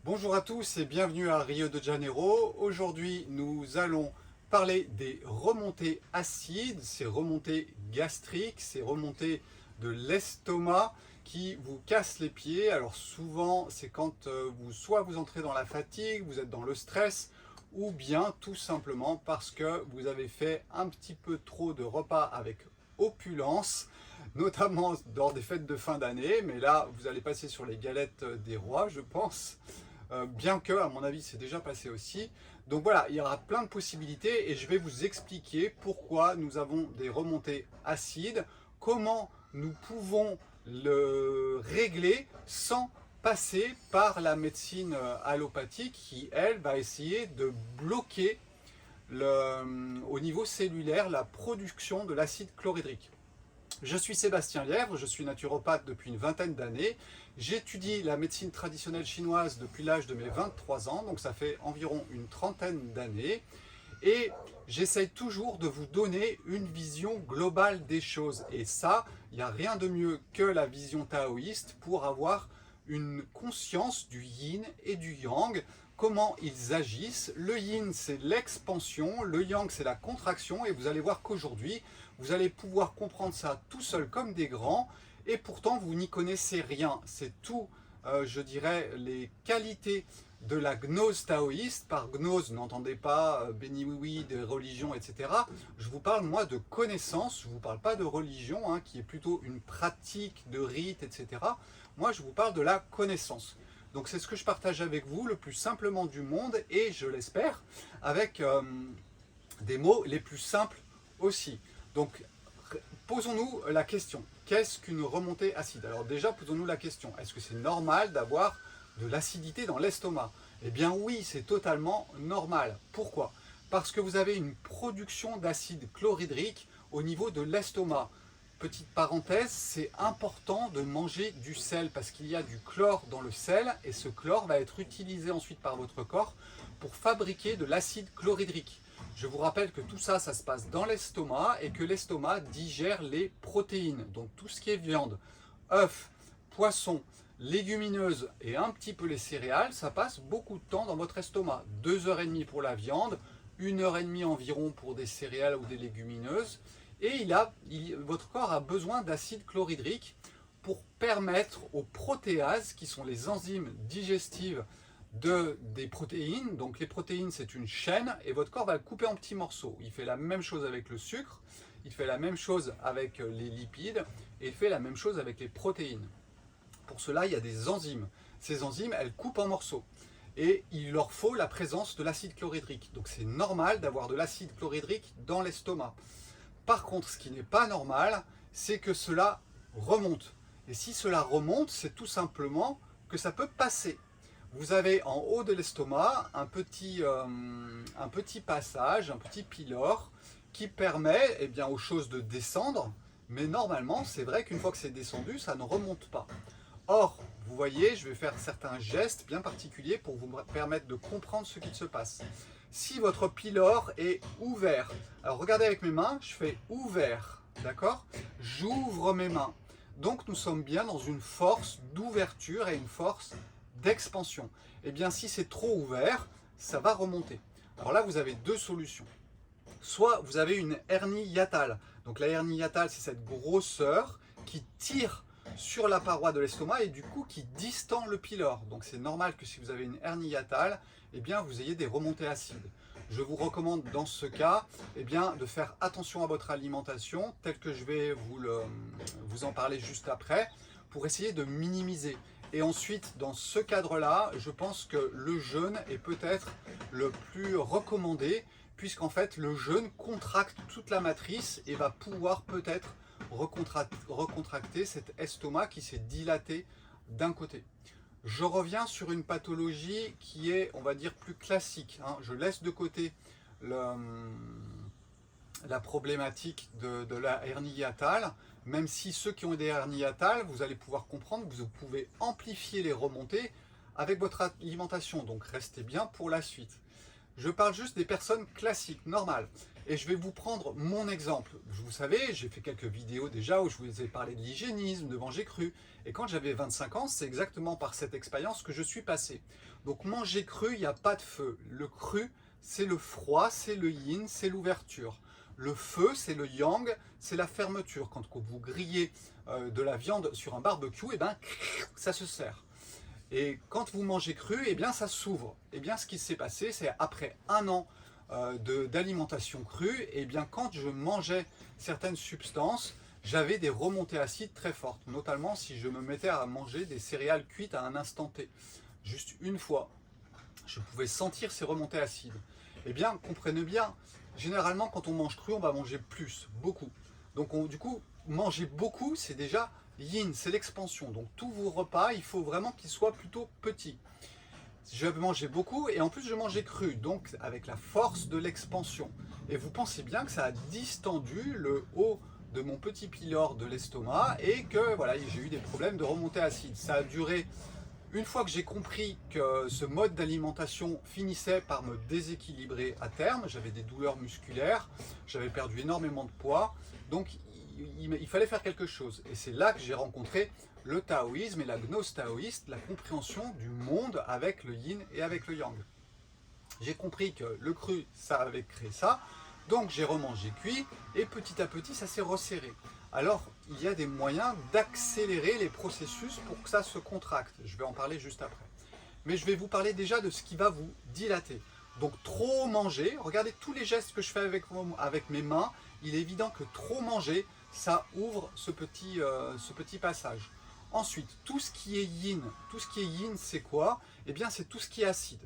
Bonjour à tous et bienvenue à Rio de Janeiro. Aujourd'hui, nous allons parler des remontées acides, ces remontées gastriques, ces remontées de l'estomac qui vous cassent les pieds. Alors souvent, c'est quand soit vous entrez dans la fatigue, vous êtes dans le stress, ou bien tout simplement parce que vous avez fait un petit peu trop de repas avec opulence, notamment lors des fêtes de fin d'année. Mais là, vous allez passer sur les galettes des rois, je pense. Bien que, à mon avis, c'est déjà passé aussi. Donc voilà, il y aura plein de possibilités et je vais vous expliquer pourquoi nous avons des remontées acides, comment nous pouvons le régler sans passer par la médecine allopathique qui, elle, va essayer de bloquer au niveau cellulaire la production de l'acide chlorhydrique. Je suis Sébastien Lièvre, je suis naturopathe depuis une vingtaine d'années. J'étudie la médecine traditionnelle chinoise depuis l'âge de mes 23 ans, donc ça fait environ une trentaine d'années. Et j'essaye toujours de vous donner une vision globale des choses. Et ça, il n'y a rien de mieux que la vision taoïste pour avoir une conscience du yin et du yang, comment ils agissent. Le yin, c'est l'expansion, le yang, c'est la contraction, et vous allez voir qu'aujourd'hui, vous allez pouvoir comprendre ça tout seul comme des grands, et pourtant vous n'y connaissez rien. C'est tout, je dirais, les qualités de la gnose taoïste. Par gnose, n'entendez pas béni oui oui des religions, etc. Je vous parle moi de connaissance, je ne vous parle pas de religion, hein, qui est plutôt une pratique de rite, etc. Moi je vous parle de la connaissance. Donc c'est ce que je partage avec vous le plus simplement du monde et je l'espère avec des mots les plus simples aussi. Donc posons-nous la question, qu'est-ce qu'une remontée acide? Alors déjà posons-nous la question, est-ce que c'est normal d'avoir de l'acidité dans l'estomac? Eh bien oui, c'est totalement normal. Pourquoi? Parce que vous avez une production d'acide chlorhydrique au niveau de l'estomac. Petite parenthèse, c'est important de manger du sel parce qu'il y a du chlore dans le sel et ce chlore va être utilisé ensuite par votre corps pour fabriquer de l'acide chlorhydrique. Je vous rappelle que tout ça, ça se passe dans l'estomac et que l'estomac digère les protéines, donc tout ce qui est viande, œufs, poissons, légumineuses et un petit peu les céréales, ça passe beaucoup de temps dans votre estomac. 2h30 pour la viande, 1h30 environ pour des céréales ou des légumineuses. Et votre corps a besoin d'acide chlorhydrique pour permettre aux protéases, qui sont les enzymes digestives des protéines. Donc les protéines, c'est une chaîne et votre corps va le couper en petits morceaux. Il fait la même chose avec le sucre, il fait la même chose avec les lipides et il fait la même chose avec les protéines. Pour cela, il y a des enzymes. Ces enzymes, elles coupent en morceaux. Et il leur faut la présence de l'acide chlorhydrique. Donc c'est normal d'avoir de l'acide chlorhydrique dans l'estomac. Par contre, ce qui n'est pas normal, c'est que cela remonte. Et si cela remonte, c'est tout simplement que ça peut passer. Vous avez en haut de l'estomac un petit passage, un petit pylore qui permet aux choses de descendre. Mais normalement, c'est vrai qu'une fois que c'est descendu, ça ne remonte pas. Or, vous voyez, je vais faire certains gestes bien particuliers pour vous permettre de comprendre ce qui se passe. Si votre pylore est ouvert, alors regardez avec mes mains, je fais ouvert, d'accord? J'ouvre mes mains. Donc nous sommes bien dans une force d'ouverture et une force d'expansion. Eh bien si c'est trop ouvert, ça va remonter. Alors là vous avez deux solutions. Soit vous avez une hernie hiatale. Donc la hernie hiatale, c'est cette grosseur qui tire sur la paroi de l'estomac et du coup qui distend le pylore. Donc c'est normal que si vous avez une hernie hiatale, eh bien vous ayez des remontées acides. Je vous recommande dans ce cas de faire attention à votre alimentation, tel que je vais vous en parler juste après, pour essayer de minimiser. Et ensuite, dans ce cadre-là, je pense que le jeûne est peut-être le plus recommandé, puisqu'en fait le jeûne contracte toute la matrice et va pouvoir peut-être recontracter cet estomac qui s'est dilaté d'un côté. Je reviens sur une pathologie qui est, on va dire, plus classique. Je laisse de côté la problématique de la hernie hiatale, même si ceux qui ont des hernies hiatales, vous allez pouvoir comprendre que vous pouvez amplifier les remontées avec votre alimentation. Donc restez bien pour la suite. Je parle juste des personnes classiques, normales. Et je vais vous prendre mon exemple. Vous savez, j'ai fait quelques vidéos déjà où je vous ai parlé de l'hygiénisme, de manger cru. Et quand j'avais 25 ans, c'est exactement par cette expérience que je suis passé. Donc manger cru, il n'y a pas de feu. Le cru, c'est le froid, c'est le yin, c'est l'ouverture. Le feu, c'est le yang, c'est la fermeture. Quand vous grillez de la viande sur un barbecue, et ben, ça se serre. Et quand vous mangez cru, eh bien ça s'ouvre. Et bien ce qui s'est passé, c'est après un an d'alimentation crue, et bien quand je mangeais certaines substances, j'avais des remontées acides très fortes, notamment si je me mettais à manger des céréales cuites à un instant T. Juste une fois, je pouvais sentir ces remontées acides. Eh bien, comprenez bien, généralement quand on mange cru, on va manger plus, beaucoup. Donc du coup, manger beaucoup, c'est déjà yin, c'est l'expansion. Donc tous vos repas, il faut vraiment qu'ils soient plutôt petits. Je mangeais beaucoup et en plus je mangeais cru, donc avec la force de l'expansion. Et vous pensez bien que ça a distendu le haut de mon petit pylore de l'estomac et que voilà, j'ai eu des problèmes de remontée acide. Ça a duré, une fois que j'ai compris que ce mode d'alimentation finissait par me déséquilibrer à terme, j'avais des douleurs musculaires, j'avais perdu énormément de poids, donc il fallait faire quelque chose. Et c'est là que j'ai rencontré le taoïsme et la gnose taoïste, la compréhension du monde avec le yin et avec le yang. J'ai compris que le cru, ça avait créé ça, donc j'ai remangé cuit, et petit à petit, ça s'est resserré. Alors, il y a des moyens d'accélérer les processus pour que ça se contracte. Je vais en parler juste après. Mais je vais vous parler déjà de ce qui va vous dilater. Donc, trop manger, regardez tous les gestes que je fais avec mes mains, il est évident que trop manger, ça ouvre ce petit passage. Ensuite, tout ce qui est yin, c'est quoi? Eh bien, c'est tout ce qui est acide.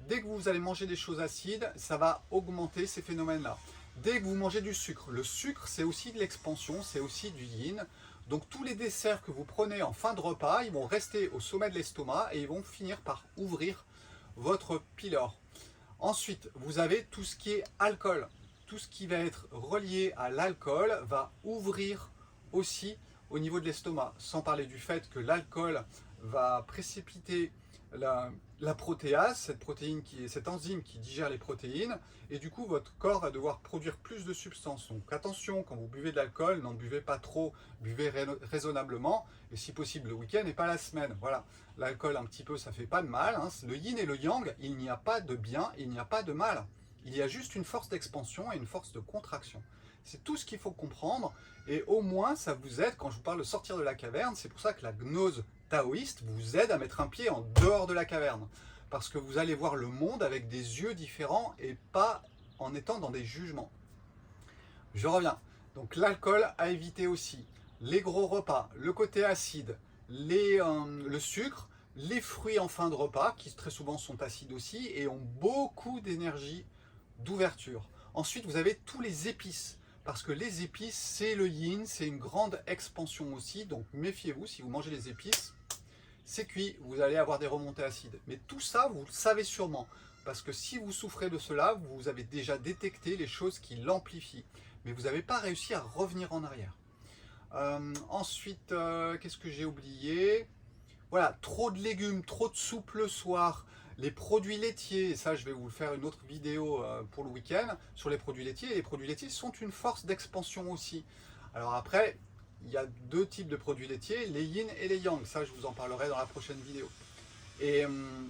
Dès que vous allez manger des choses acides, ça va augmenter ces phénomènes-là. Dès que vous mangez du sucre, le sucre c'est aussi de l'expansion, c'est aussi du yin. Donc tous les desserts que vous prenez en fin de repas, ils vont rester au sommet de l'estomac et ils vont finir par ouvrir votre pylore. Ensuite, vous avez tout ce qui est alcool. Tout ce qui va être relié à l'alcool va ouvrir aussi au niveau de l'estomac. Sans parler du fait que l'alcool va précipiter la protéase, cette enzyme qui digère les protéines, et du coup votre corps va devoir produire plus de substances. Donc attention, quand vous buvez de l'alcool, n'en buvez pas trop, buvez raisonnablement, et si possible le week-end et pas la semaine. Voilà, l'alcool un petit peu ça fait pas de mal, hein. Le yin et le yang, il n'y a pas de bien, il n'y a pas de mal. Il y a juste une force d'expansion et une force de contraction. C'est tout ce qu'il faut comprendre, et au moins ça vous aide quand je vous parle de sortir de la caverne. C'est pour ça que la gnose taoïste vous aide à mettre un pied en dehors de la caverne, parce que vous allez voir le monde avec des yeux différents et pas en étant dans des jugements. Je reviens. Donc l'alcool à éviter aussi, les gros repas, le côté acide, le sucre, les fruits en fin de repas qui très souvent sont acides aussi et ont beaucoup d'énergie d'ouverture. Ensuite vous avez tous les épices, parce que les épices c'est le yin, c'est une grande expansion aussi, donc méfiez-vous, si vous mangez les épices, c'est cuit, vous allez avoir des remontées acides. Mais tout ça, vous le savez sûrement, parce que si vous souffrez de cela, vous avez déjà détecté les choses qui l'amplifient, mais vous n'avez pas réussi à revenir en arrière. Ensuite, qu'est-ce que j'ai oublié? Voilà, trop de légumes, trop de soupe le soir, les produits laitiers, et ça je vais vous faire une autre vidéo pour le week-end sur les produits laitiers, et les produits laitiers sont une force d'expansion aussi. Alors après, il y a deux types de produits laitiers, les yin et les yang, ça je vous en parlerai dans la prochaine vidéo. Et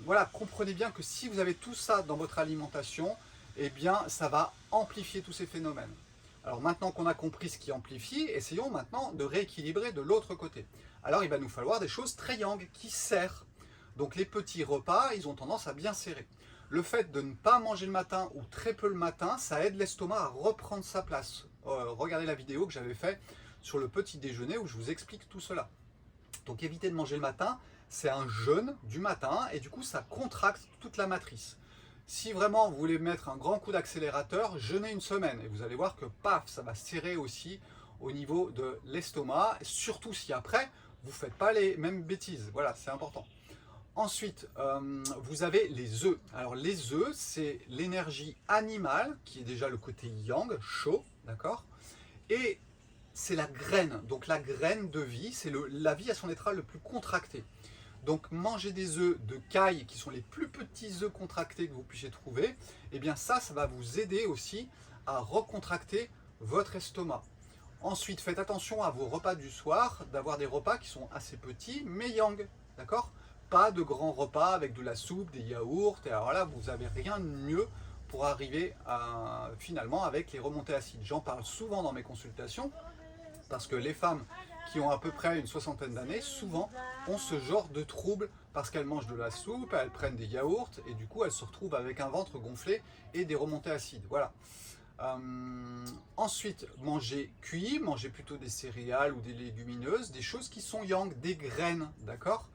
voilà, comprenez bien que si vous avez tout ça dans votre alimentation, eh bien ça va amplifier tous ces phénomènes. Alors maintenant qu'on a compris ce qui amplifie, essayons maintenant de rééquilibrer de l'autre côté. Alors il va nous falloir des choses très yang, qui serrent. Donc les petits repas, ils ont tendance à bien serrer. Le fait de ne pas manger le matin ou très peu le matin, ça aide l'estomac à reprendre sa place. Regardez la vidéo que j'avais faite sur le petit déjeuner où je vous explique tout cela. Donc évitez de manger le matin, c'est un jeûne du matin et du coup ça contracte toute la matrice. Si vraiment vous voulez mettre un grand coup d'accélérateur, jeûnez une semaine et vous allez voir que paf, ça va serrer aussi au niveau de l'estomac, surtout si après vous ne faites pas les mêmes bêtises. Voilà, c'est important. Ensuite, vous avez les œufs. Alors les œufs, c'est l'énergie animale qui est déjà le côté yang, chaud, d'accord? Et c'est la graine, donc la graine de vie, c'est la vie à son état le plus contracté. Donc manger des œufs de caille, qui sont les plus petits œufs contractés que vous puissiez trouver, et eh bien ça va vous aider aussi à recontracter votre estomac. Ensuite, faites attention à vos repas du soir, d'avoir des repas qui sont assez petits, mais yang, d'accord? pas de grands repas avec de la soupe, des yaourts, et alors là, vous n'avez rien de mieux pour arriver à, finalement avec les remontées acides. J'en parle souvent dans mes consultations, parce que les femmes qui ont à peu près une soixantaine d'années, souvent ont ce genre de troubles parce qu'elles mangent de la soupe, elles prennent des yaourts, et du coup elles se retrouvent avec un ventre gonflé et des remontées acides. Voilà. Ensuite, manger cuit, manger plutôt des céréales ou des légumineuses, des choses qui sont yang, des graines, d'accord?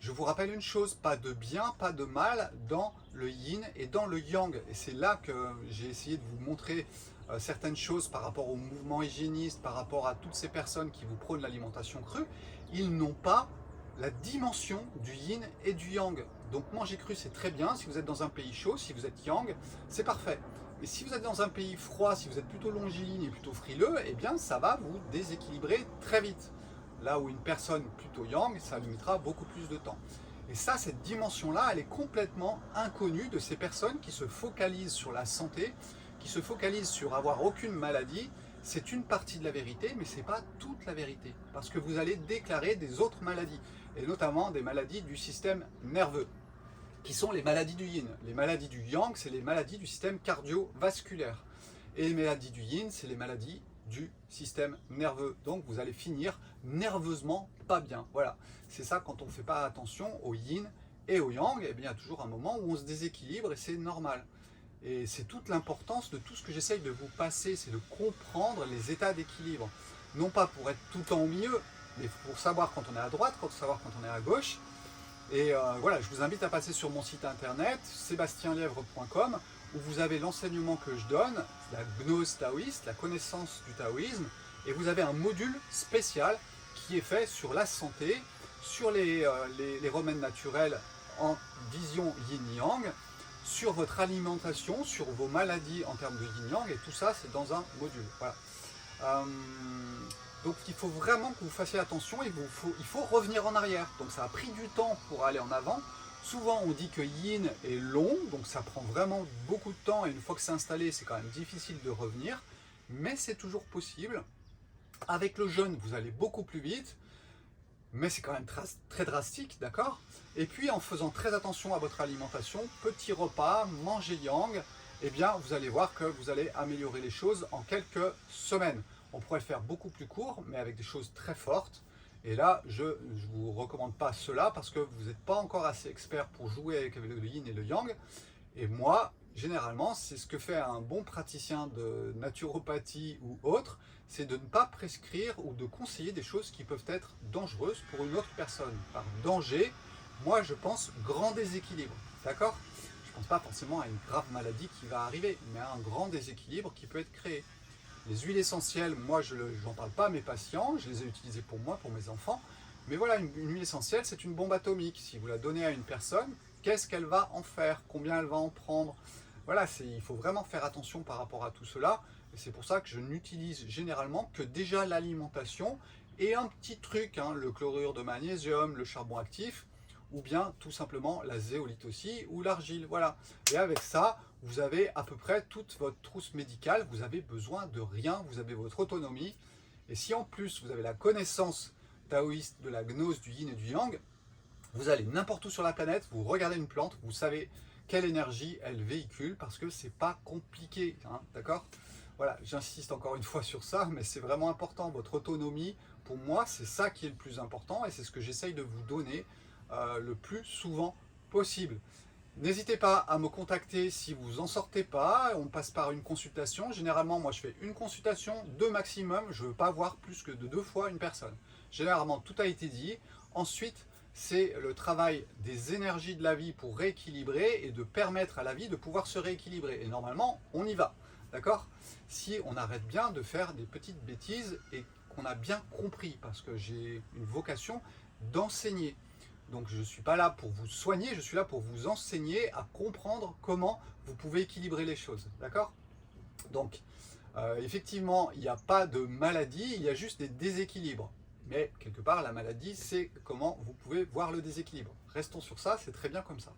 Je vous rappelle une chose, pas de bien, pas de mal dans le yin et dans le yang. Et c'est là que j'ai essayé de vous montrer certaines choses par rapport au mouvement hygiéniste, par rapport à toutes ces personnes qui vous prônent l'alimentation crue. Ils n'ont pas la dimension du yin et du yang. Donc manger cru, c'est très bien. Si vous êtes dans un pays chaud, si vous êtes yang, c'est parfait. Et si vous êtes dans un pays froid, si vous êtes plutôt longiligne et plutôt frileux, eh bien ça va vous déséquilibrer très vite. Là où une personne plutôt yang, ça lui mettra beaucoup plus de temps. Et ça, cette dimension-là, elle est complètement inconnue de ces personnes qui se focalisent sur la santé, qui se focalisent sur avoir aucune maladie. C'est une partie de la vérité, mais ce n'est pas toute la vérité. Parce que vous allez déclarer des autres maladies, et notamment des maladies du système nerveux, qui sont les maladies du yin. Les maladies du yang, c'est les maladies du système cardiovasculaire. Et les maladies du yin, c'est les maladies du système nerveux. Donc vous allez finir nerveusement pas bien. Voilà, c'est ça quand on ne fait pas attention au yin et au yang, eh bien, il y a toujours un moment où on se déséquilibre et c'est normal. Et c'est toute l'importance de tout ce que j'essaye de vous passer, c'est de comprendre les états d'équilibre. Non pas pour être tout le temps au milieu, mais pour savoir quand on est à droite, pour savoir quand on est à gauche. Et voilà, je vous invite à passer sur mon site internet, sebastienlièvre.com, où vous avez l'enseignement que je donne, la gnose taoïste, la connaissance du taoïsme, et vous avez un module spécial qui est fait sur la santé, sur les remèdes naturels en vision yin-yang, sur votre alimentation, sur vos maladies en termes de yin-yang, et tout ça c'est dans un module. Voilà. Donc il faut vraiment que vous fassiez attention et il faut revenir en arrière. Donc ça a pris du temps pour aller en avant. Souvent on dit que yin est long, donc ça prend vraiment beaucoup de temps et une fois que c'est installé, c'est quand même difficile de revenir. Mais c'est toujours possible. Avec le jeûne, vous allez beaucoup plus vite, mais c'est quand même très drastique, d'accord? Et puis en faisant très attention à votre alimentation, petit repas, manger yang, eh bien vous allez voir que vous allez améliorer les choses en quelques semaines. On pourrait le faire beaucoup plus court, mais avec des choses très fortes. Et là, je ne vous recommande pas cela parce que vous n'êtes pas encore assez expert pour jouer avec le yin et le yang. Et moi, généralement, c'est ce que fait un bon praticien de naturopathie ou autre, c'est de ne pas prescrire ou de conseiller des choses qui peuvent être dangereuses pour une autre personne. Par danger, moi je pense grand déséquilibre, d'accord? Je ne pense pas forcément à une grave maladie qui va arriver, mais à un grand déséquilibre qui peut être créé. Les huiles essentielles, moi je n'en parle pas à mes patients, je les ai utilisées pour moi, pour mes enfants. Mais voilà, une huile essentielle, c'est une bombe atomique. Si vous la donnez à une personne, qu'est-ce qu'elle va en faire? Combien elle va en prendre? Voilà, il faut vraiment faire attention par rapport à tout cela. Et c'est pour ça que je n'utilise généralement que déjà l'alimentation et un petit truc, hein, le chlorure de magnésium, le charbon actif, ou bien tout simplement la zéolite aussi, ou l'argile. Voilà. Et avec ça, vous avez à peu près toute votre trousse médicale, vous avez besoin de rien, vous avez votre autonomie. Et si en plus vous avez la connaissance taoïste de la gnose, du yin et du yang, vous allez n'importe où sur la planète, vous regardez une plante, vous savez quelle énergie elle véhicule, parce que c'est pas compliqué, hein, d'accord? Voilà, j'insiste encore une fois sur ça, mais c'est vraiment important, votre autonomie, pour moi, c'est ça qui est le plus important, et c'est ce que j'essaye de vous donner le plus souvent possible. N'hésitez pas à me contacter si vous en sortez pas, on passe par une consultation. Généralement, moi je fais une consultation, 2 maximum, je ne veux pas voir plus que de 2 fois une personne. Généralement, tout a été dit. Ensuite, c'est le travail des énergies de la vie pour rééquilibrer et de permettre à la vie de pouvoir se rééquilibrer. Et normalement, on y va, d'accord? Si on arrête bien de faire des petites bêtises et qu'on a bien compris, parce que j'ai une vocation d'enseigner. Donc je ne suis pas là pour vous soigner, je suis là pour vous enseigner à comprendre comment vous pouvez équilibrer les choses, d'accord? Donc effectivement, il n'y a pas de maladie, il y a juste des déséquilibres. Mais quelque part, la maladie, c'est comment vous pouvez voir le déséquilibre. Restons sur ça, c'est très bien comme ça.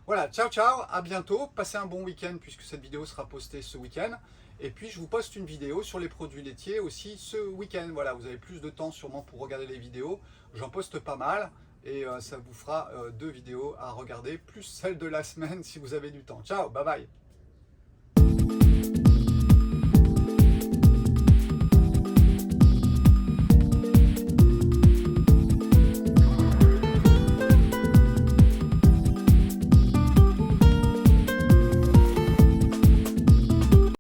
Voilà, ciao ciao, à bientôt, passez un bon week-end puisque cette vidéo sera postée ce week-end. Et puis je vous poste une vidéo sur les produits laitiers aussi ce week-end. Voilà, vous avez plus de temps sûrement pour regarder les vidéos, j'en poste pas mal. et ça vous fera 2 vidéos à regarder, plus celle de la semaine si vous avez du temps. Ciao, bye bye.